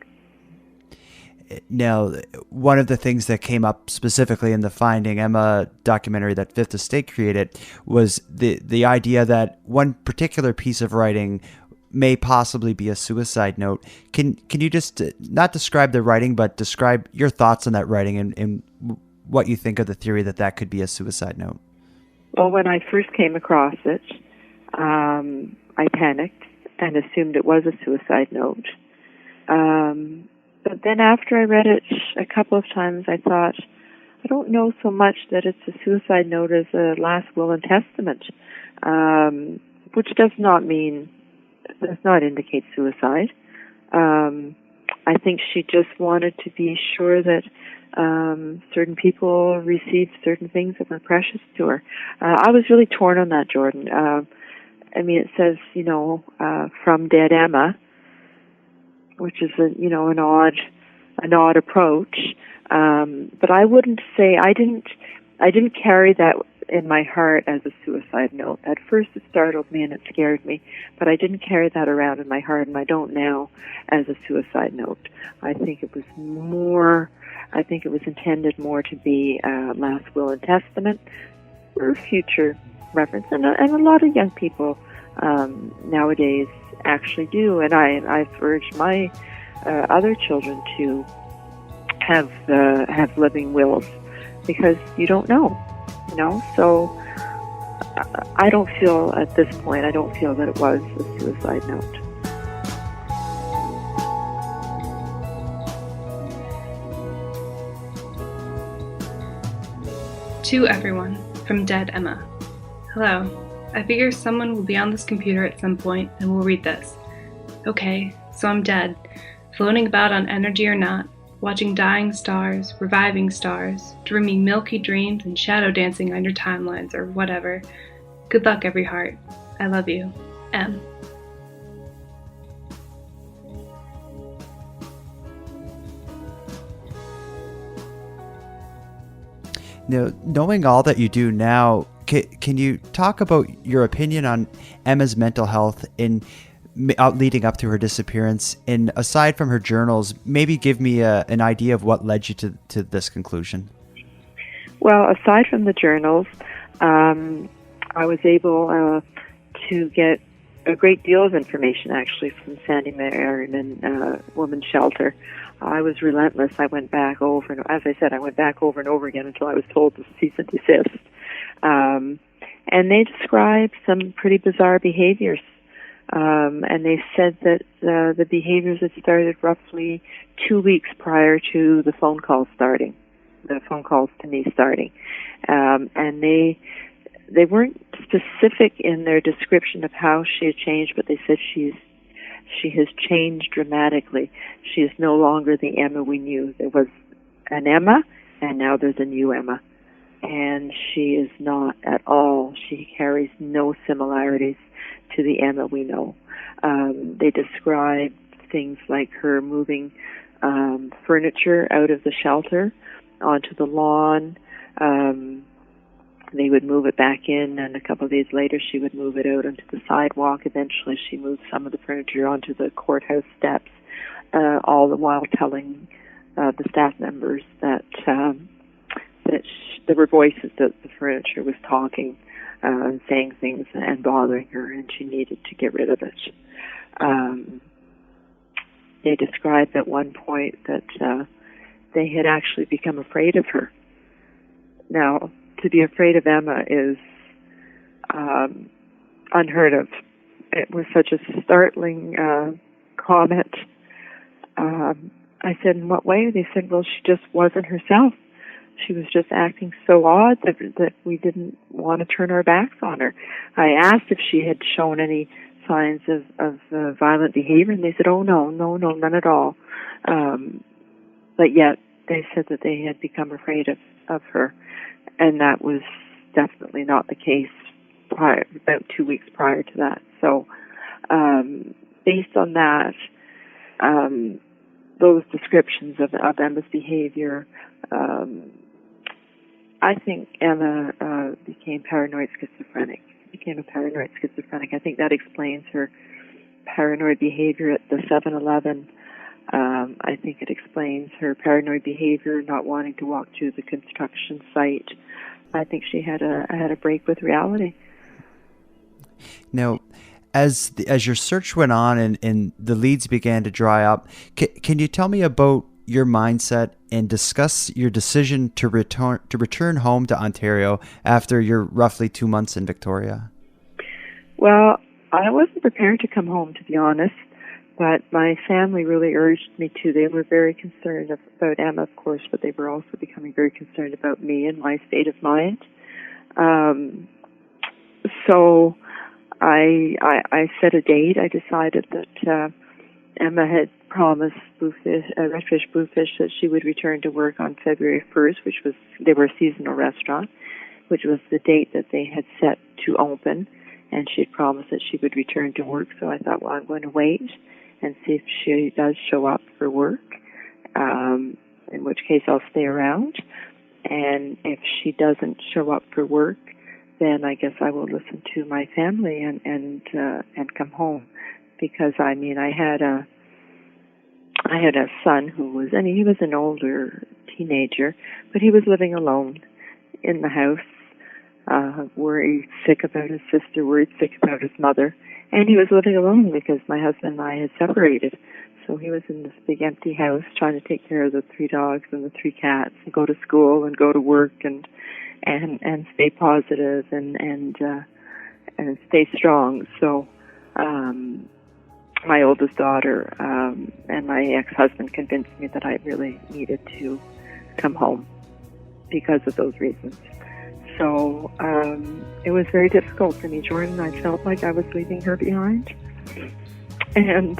Now, one of the things that came up specifically in the Finding Emma documentary that Fifth Estate created was the idea that one particular piece of writing may possibly be a suicide note. Can you just not describe the writing, but describe your thoughts on that writing and what you think of the theory that could be a suicide note? Well, when I first came across it, I panicked and assumed it was a suicide note. But then after I read it a couple of times, I thought, I don't know so much that it's a suicide note as a last will and testament, which does not indicate suicide. I think she just wanted to be sure that certain people received certain things that were precious to her. I was really torn on that, Jordan. It says, from dead Emma, which is an odd approach. But I wouldn't say I didn't carry that in my heart as a suicide note. At first it startled me and it scared me, but I didn't carry that around in my heart, and I don't now, as a suicide note. I think it was intended more to be a last will and testament for future reference, and a lot of young people nowadays actually do, and I've urged my other children to have living wills, because you don't know, So I don't feel at this point, that it was a suicide note. To everyone from Dead Emma. Hello. I figure someone will be on this computer at some point and will read this. Okay, so I'm dead, floating about on energy or not, watching dying stars, reviving stars, dreaming milky dreams and shadow dancing on your timelines or whatever. Good luck, every heart. I love you. M. Now, knowing all that you do now, can you talk about your opinion on Emma's mental health in leading up to her disappearance? And aside from her journals, maybe give me an idea of what led you to this conclusion. Well, aside from the journals, I was able to get a great deal of information, actually, from Sandy Merriman Women's Shelter. I was relentless. I went back over, and as I said, I went back over and over again until I was told to cease and desist. And they described some pretty bizarre behaviors. And they said that the behaviors had started roughly 2 weeks prior to the phone calls to me starting. And they weren't specific in their description of how she had changed, but they said she has changed dramatically. She is no longer the Emma we knew. There was an Emma, and now there's a new Emma. And she is not at all. She carries no similarities to the Emma we know. They describe things like her moving furniture out of the shelter onto the lawn. They would move it back in, and a couple of days later she would move it out onto the sidewalk. Eventually she moved some of the furniture onto the courthouse steps, all the while telling the staff members that there were voices that the furniture was talking and saying things and bothering her, and she needed to get rid of it. They described at one point that they had actually become afraid of her. Now, to be afraid of Emma is unheard of. It was such a startling comment. I said, in what way? They said, well, she just wasn't herself. She was just acting so odd that we didn't want to turn our backs on her. I asked if she had shown any signs of violent behavior, and they said, oh, no, none at all. But yet they said that they had become afraid of her, and that was definitely not the case about 2 weeks prior to that. So based on that, those descriptions of Emma's behavior, I think Emma became a paranoid schizophrenic. I think that explains her paranoid behavior at the 7-Eleven. I think it explains her paranoid behavior, not wanting to walk through the construction site. I think she had a break with reality. Now, as your search went on and the leads began to dry up, can you tell me about your mindset and discuss your decision to return home to Ontario after your roughly 2 months in Victoria? Well, I wasn't prepared to come home, to be honest, but my family really urged me to. They were very concerned about Emma, of course, but they were also becoming very concerned about me and my state of mind. So I set a date. I decided that Emma had promised Redfish Bluefish that she would return to work on February 1st, they were a seasonal restaurant, which was the date that they had set to open, and she had promised that she would return to work. So I thought, well, I'm going to wait and see if she does show up for work, in which case I'll stay around. And if she doesn't show up for work, then I guess I will listen to my family and come home, because I had a son who was, he was an older teenager, but he was living alone in the house, worried sick about his sister, worried sick about his mother, and he was living alone because my husband and I had separated. So he was in this big empty house trying to take care of the 3 dogs and the 3 cats and go to school and go to work and stay positive and stay strong. So my oldest daughter and my ex-husband convinced me that I really needed to come home because of those reasons. So it was very difficult for me, Jordan. I felt like I was leaving her behind, and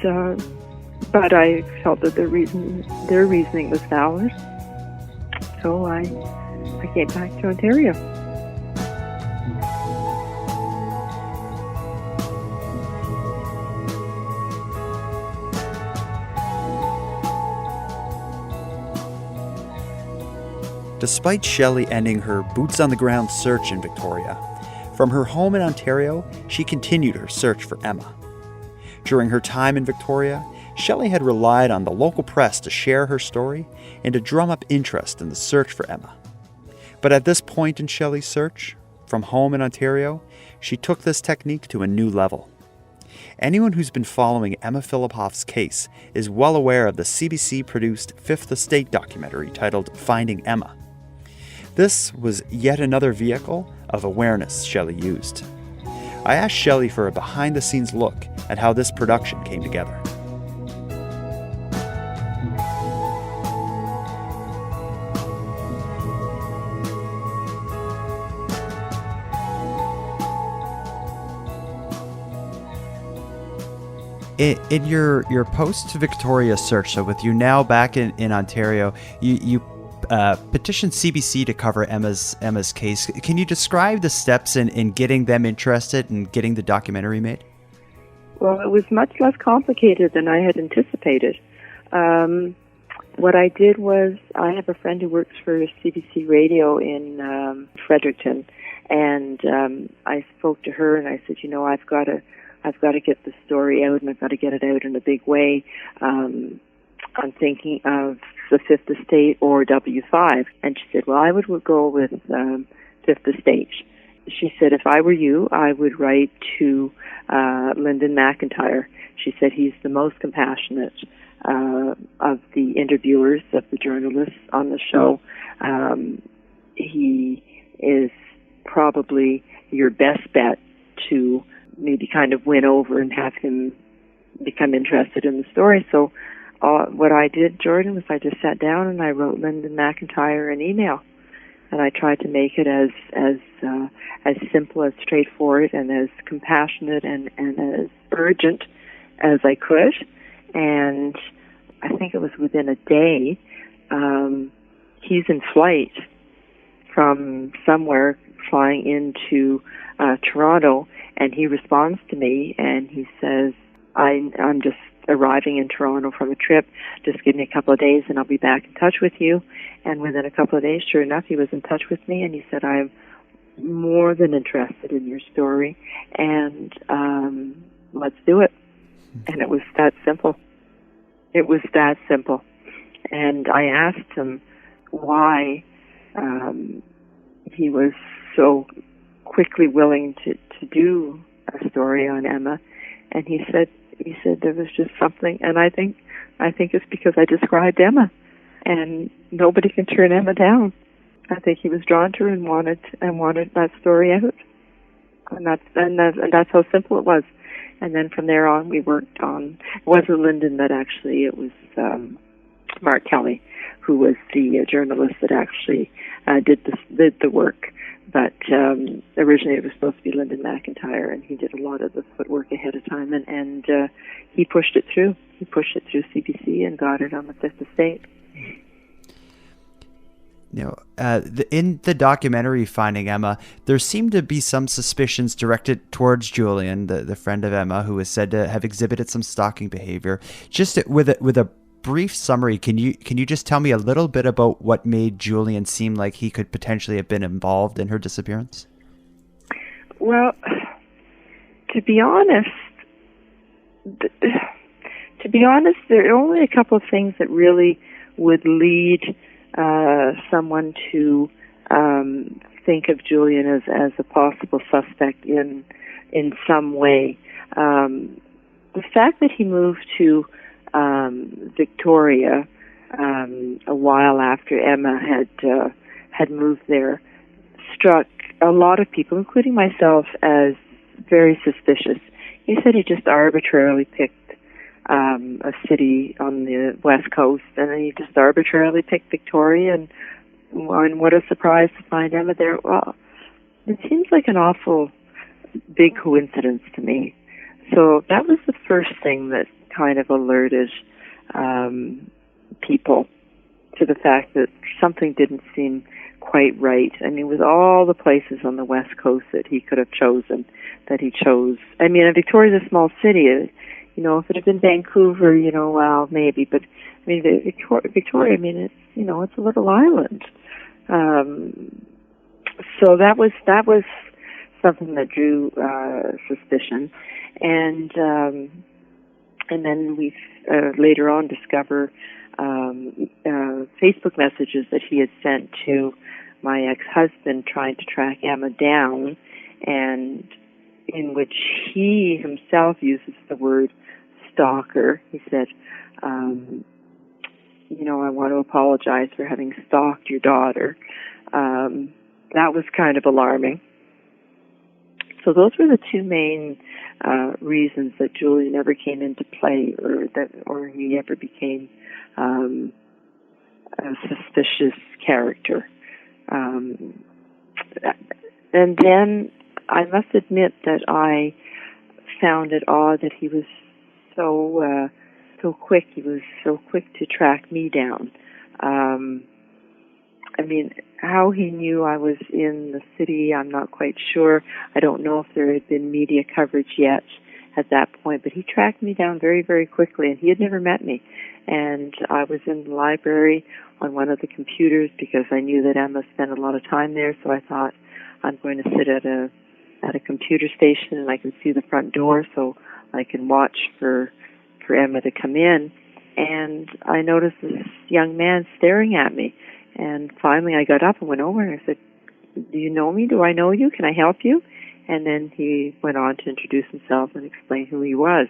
but I felt that their reasoning was valid. So I came back to Ontario. Despite Shelley ending her boots-on-the-ground search in Victoria, from her home in Ontario, she continued her search for Emma. During her time in Victoria, Shelley had relied on the local press to share her story and to drum up interest in the search for Emma. But at this point in Shelley's search, from home in Ontario, she took this technique to a new level. Anyone who's been following Emma Fillipoff's case is well aware of the CBC-produced Fifth Estate documentary titled Finding Emma. This was yet another vehicle of awareness Shelley used. I asked Shelley for a behind-the-scenes look at how this production came together. In your post-Victoria search, so with you now back in Ontario, you petitioned CBC to cover Emma's case. Can you describe the steps in getting them interested and getting the documentary made? Well, it was much less complicated than I had anticipated. What I did was, I have a friend who works for CBC Radio in Fredericton, and I spoke to her and I said, I've got to get the story out, and I've got to get it out in a big way. I'm thinking of the Fifth Estate or W5. And she said, well, I would go with Fifth Estate. She said, if I were you, I would write to Lyndon McIntyre. She said he's the most compassionate of the interviewers, of the journalists on the show. He is probably your best bet to maybe kind of win over and have him become interested in the story. So what I did, Jordan, was I just sat down and I wrote Lyndon McIntyre an email, and I tried to make it as simple, as straightforward, and as compassionate and as urgent as I could. And I think it was within a day, he's in flight from somewhere, flying into Toronto, and he responds to me and he says, I'm just arriving in Toronto from a trip. Just give me a couple of days and I'll be back in touch with you. And within a couple of days, sure enough, he was in touch with me and he said, I'm more than interested in your story and let's do it. And it was that simple. It was that simple. And I asked him why he was so quickly willing to do a story on Emma. And he said there was just something, and I think it's because I described Emma, and nobody can turn Emma down. I think he was drawn to her and wanted that story out, and that's how simple it was. And then from there on, we worked on. It wasn't Lyndon that actually. It was Mark Kelly, who was the journalist that actually did the work. But originally it was supposed to be Lyndon McIntyre, and he did a lot of the footwork ahead of time, and he pushed it through. He pushed it through CBC and got it on the Fifth Estate. In the documentary Finding Emma, there seemed to be some suspicions directed towards Julian, the friend of Emma, who was said to have exhibited some stalking behavior. Just with a brief summary, can you just tell me a little bit about what made Julian seem like he could potentially have been involved in her disappearance? Well, to be honest, there are only a couple of things that really would lead someone to think of Julian as a possible suspect in some way. The fact that he moved to Victoria a while after Emma had moved there struck a lot of people, including myself, as very suspicious. He said he just arbitrarily picked a city on the West Coast, and then he just arbitrarily picked Victoria, and what a surprise to find Emma there. Well, it seems like an awful big coincidence to me. So that was the first thing that kind of alerted people to the fact that something didn't seem quite right. I mean, with all the places on the West Coast that he could have chosen, that he chose. I mean, Victoria's a small city. If it had been Vancouver, well, maybe. But, I mean, Victoria, I mean, it's a little island. So that was something that drew suspicion. And then we later on discover Facebook messages that he had sent to my ex-husband trying to track Emma down, and in which he himself uses the word stalker. He said, I want to apologize for having stalked your daughter. That was kind of alarming. So those were the two main reasons that Julian ever came into play, or he ever became a suspicious character. And then I must admit that I found it odd that he was so quick. He was so quick to track me down. I mean, how he knew I was in the city, I'm not quite sure. I don't know if there had been media coverage yet at that point, but he tracked me down very, very quickly, and he had never met me. And I was in the library on one of the computers because I knew that Emma spent a lot of time there, so I thought I'm going to sit at a computer station and I can see the front door so I can watch for Emma to come in. And I noticed this young man staring at me. And finally I got up and went over and I said, "Do you know me? Do I know you? Can I help you?" And then he went on to introduce himself and explain who he was.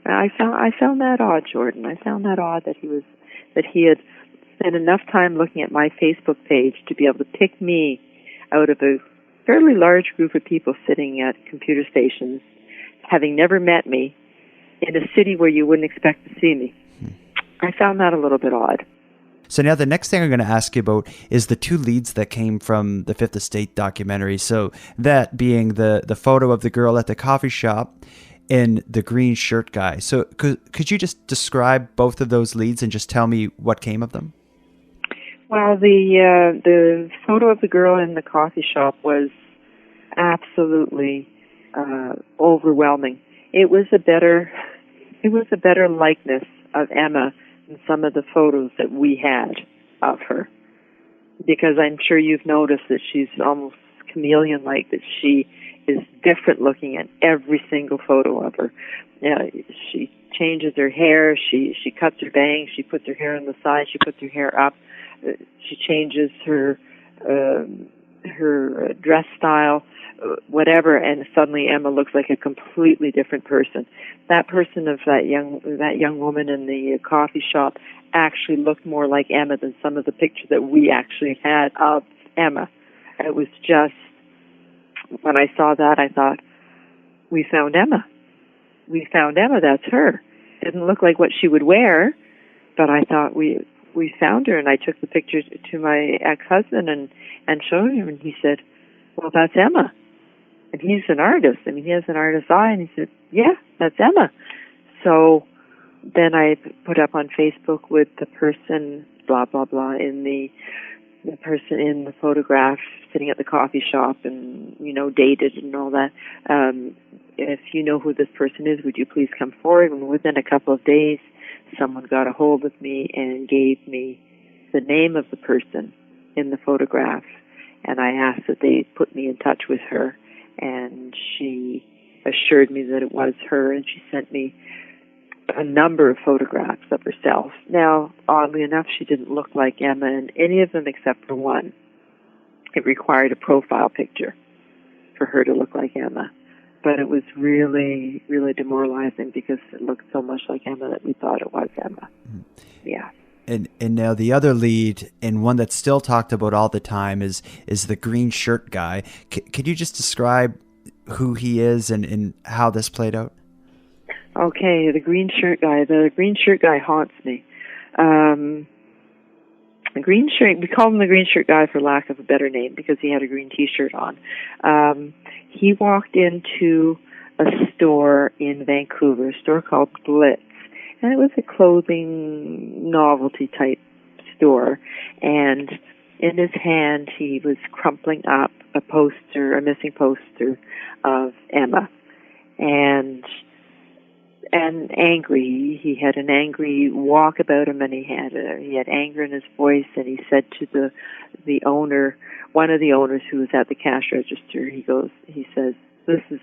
And I found that odd, Jordan. I found that odd that he had spent enough time looking at my Facebook page to be able to pick me out of a fairly large group of people sitting at computer stations, having never met me, in a city where you wouldn't expect to see me. I found that a little bit odd. So now the next thing I'm going to ask you about is the two leads that came from the Fifth Estate documentary. So that being the photo of the girl at the coffee shop and the green shirt guy. So could you just describe both of those leads and just tell me what came of them? Well, the photo of the girl in the coffee shop was absolutely overwhelming. It was a better it was a better likeness of Emma than some of the photos that we had of her. Because I'm sure you've noticed that she's almost chameleon-like, that she is different looking in every single photo of her. She changes her hair, she cuts her bangs, she puts her hair on the side, she puts her hair up, she changes her dress style, whatever, and suddenly Emma looks like a completely different person. That person of that young woman in the coffee shop actually looked more like Emma than some of the pictures that we actually had of Emma. It was just, when I saw that, I thought, we found Emma. We found Emma, that's her. Didn't look like what she would wear, but I thought we found her, and I took the picture to my ex-husband and showed him, and he said, well, that's Emma. And he's an artist. I mean, he has an artist's eye, and he said, yeah, that's Emma. So then I put up on Facebook with the person, blah, blah, blah, in the person in the photograph sitting at the coffee shop and, dated and all that. If you know who this person is, would you please come forward? And within a couple of days, someone got a hold of me and gave me the name of the person in the photograph. And I asked that they put me in touch with her. And she assured me that it was her, and she sent me a number of photographs of herself. Now, oddly enough, she didn't look like Emma in any of them except for one. It required a profile picture for her to look like Emma. But it was really, really demoralizing because it looked so much like Emma that we thought it was Emma. Yeah. And now the other lead, and one that's still talked about all the time, is the green shirt guy. Could you just describe who he is and how this played out? Okay, the green shirt guy. The green shirt guy haunts me. The green shirt, we call him the green shirt guy for lack of a better name because he had a green T-shirt on. He walked into a store in Vancouver, a store called Blitz. And it was a clothing novelty type store. And in his hand, he was crumpling up a missing poster of Emma. And angry. He had an angry walk about him, and he had anger in his voice. And he said to the owner, one of the owners who was at the cash register, he says, "This is,"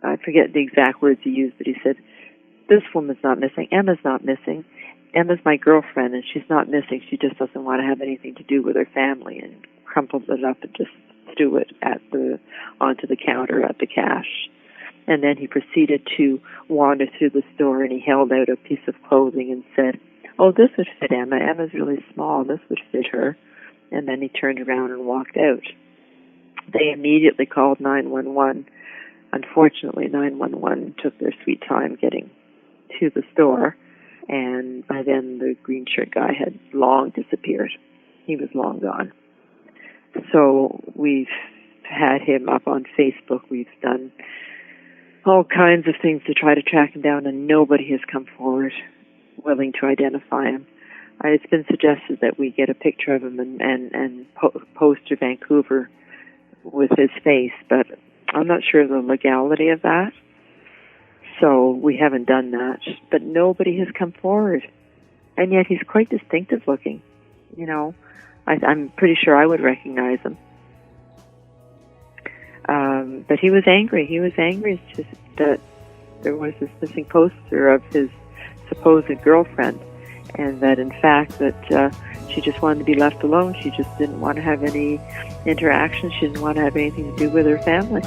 I forget the exact words he used, but he said, "This woman's not missing. Emma's not missing. Emma's my girlfriend, and she's not missing. She just doesn't want to have anything to do with her family," and crumpled it up and just threw it onto the counter at the cash. And then he proceeded to wander through the store, and he held out a piece of clothing and said, "Oh, this would fit Emma. Emma's really small. This would fit her." And then he turned around and walked out. They immediately called 911. Unfortunately, 911 took their sweet time getting to the store, and by then the green shirt guy had long disappeared. He was long gone. So we've had him up on Facebook. We've done all kinds of things to try to track him down, and nobody has come forward willing to identify him. It's been suggested that we get a picture of him and post to Vancouver with his face, but I'm not sure of the legality of that. So we haven't done that. But nobody has come forward. And yet he's quite distinctive looking. I'm pretty sure I would recognize him. But he was angry. It's just that there was this missing poster of his supposed girlfriend, and that in fact that she just wanted to be left alone. She just didn't want to have any interaction. She didn't want to have anything to do with her family.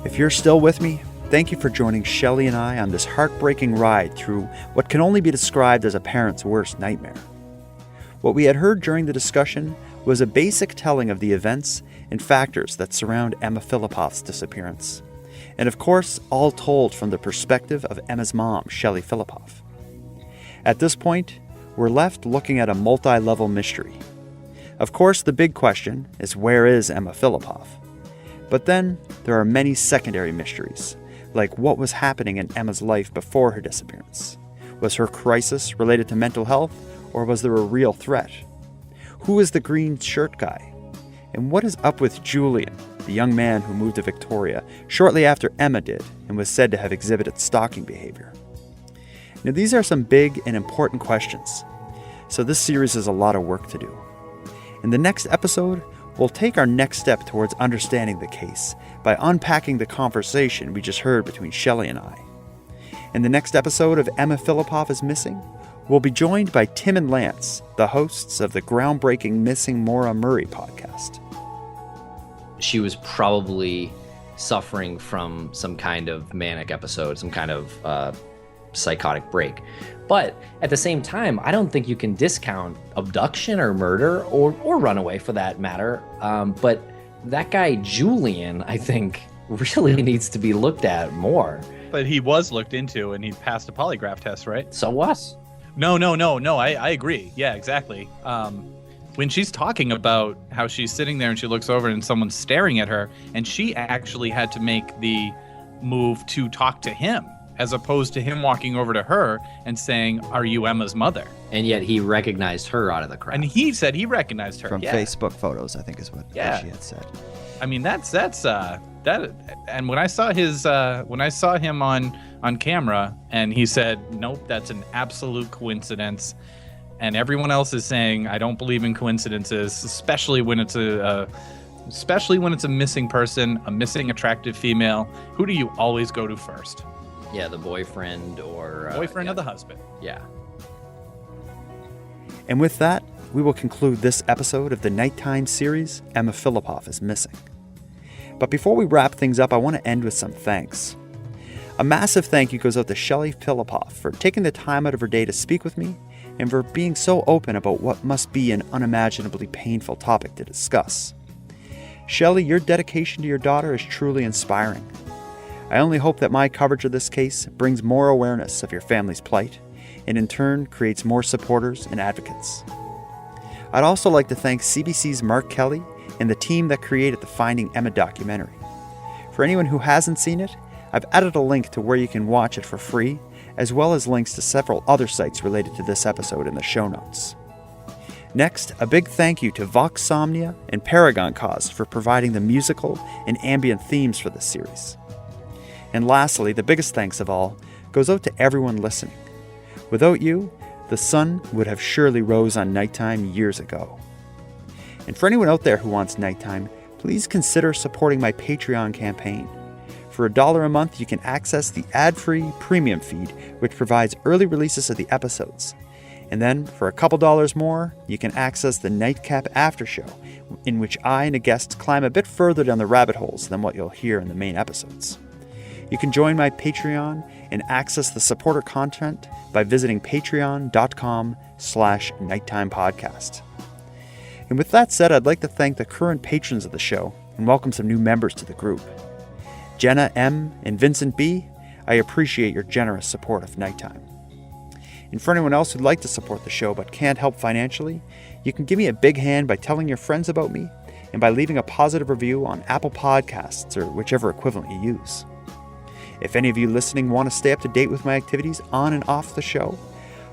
If you're still with me, thank you for joining Shelley and I on this heartbreaking ride through what can only be described as a parent's worst nightmare. What we had heard during the discussion was a basic telling of the events and factors that surround Emma Fillipoff's disappearance. And of course, all told from the perspective of Emma's mom, Shelley Fillipoff. At this point, we're left looking at a multi-level mystery. Of course, the big question is, where is Emma Fillipoff? But then, there are many secondary mysteries, like what was happening in Emma's life before her disappearance. Was her crisis related to mental health, Or was there a real threat? Who is the green shirt guy? And what is up with Julian, the young man who moved to Victoria shortly after Emma did and was said to have exhibited stalking behavior? Now, these are some big and important questions, so this series has a lot of work to do. In the next episode, we'll take our next step towards understanding the case by unpacking the conversation we just heard between Shelley and I. In the next episode of Emma Fillipoff is Missing, we'll be joined by Tim and Lance, the hosts of the groundbreaking Missing Maura Murray podcast. She was probably suffering from some kind of manic episode, some kind of psychotic break. But at the same time, I don't think you can discount abduction or murder or runaway for that matter. But that guy, Julian, I think really needs to be looked at more. But he was looked into and he passed a polygraph test, right? So what? No. I agree. Yeah, exactly. When she's talking about how she's sitting there and she looks over and someone's staring at her, and she actually had to make the move to talk to him, as opposed to him walking over to her and saying, "Are you Emma's mother?" And yet he recognized her out of the crowd. And he said he recognized her From Facebook photos, I think is what she had said. I mean, that's that. And when I saw him on camera, and he said, "Nope, that's an absolute coincidence," and everyone else is saying, "I don't believe in coincidences," especially when it's a missing person, a missing attractive female. Who do you always go to first? Yeah, the boyfriend or... of the husband. Yeah. And with that, we will conclude this episode of the nighttime series, Emma Fillipoff is Missing. But before we wrap things up, I want to end with some thanks. A massive thank you goes out to Shelley Fillipoff for taking the time out of her day to speak with me and for being so open about what must be an unimaginably painful topic to discuss. Shelley, your dedication to your daughter is truly inspiring. I only hope that my coverage of this case brings more awareness of your family's plight and in turn creates more supporters and advocates. I'd also like to thank CBC's Mark Kelly and the team that created the Finding Emma documentary. For anyone who hasn't seen it, I've added a link to where you can watch it for free, as well as links to several other sites related to this episode in the show notes. Next, a big thank you to Voxomnia and Paragon Cause for providing the musical and ambient themes for this series. And lastly, the biggest thanks of all goes out to everyone listening. Without you, the sun would have surely rose on nighttime years ago. And for anyone out there who wants nighttime, please consider supporting my Patreon campaign. For $1 a month, you can access the ad-free premium feed, which provides early releases of the episodes. And then, for a couple dollars more, you can access the Nightcap After Show, in which I and a guest climb a bit further down the rabbit holes than what you'll hear in the main episodes. You can join my Patreon and access the supporter content by visiting patreon.com/nighttimepodcast. And with that said, I'd like to thank the current patrons of the show and welcome some new members to the group. Jenna M. and Vincent B., I appreciate your generous support of Nighttime. And for anyone else who'd like to support the show but can't help financially, you can give me a big hand by telling your friends about me and by leaving a positive review on Apple Podcasts or whichever equivalent you use. If any of you listening want to stay up to date with my activities on and off the show,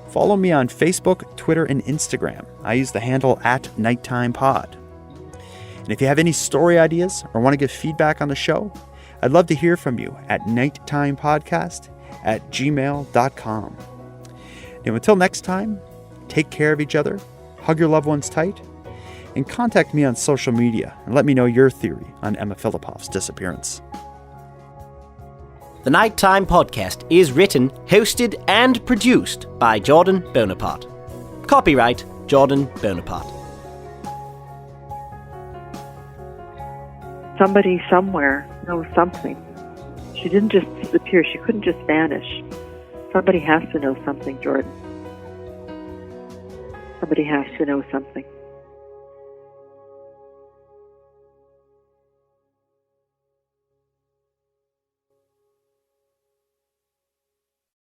follow me on Facebook, Twitter, and Instagram. I use the handle @NighttimePod. And if you have any story ideas or want to give feedback on the show, I'd love to hear from you at nighttimepodcast@gmail.com. Now until next time, take care of each other, hug your loved ones tight, and contact me on social media and let me know your theory on Emma Fillipoff's disappearance. The Nighttime Podcast is written, hosted, and produced by Jordan Bonaparte. Copyright Jordan Bonaparte. Somebody somewhere knows something. She didn't just disappear. She couldn't just vanish. Somebody has to know something, Jordan. Somebody has to know something.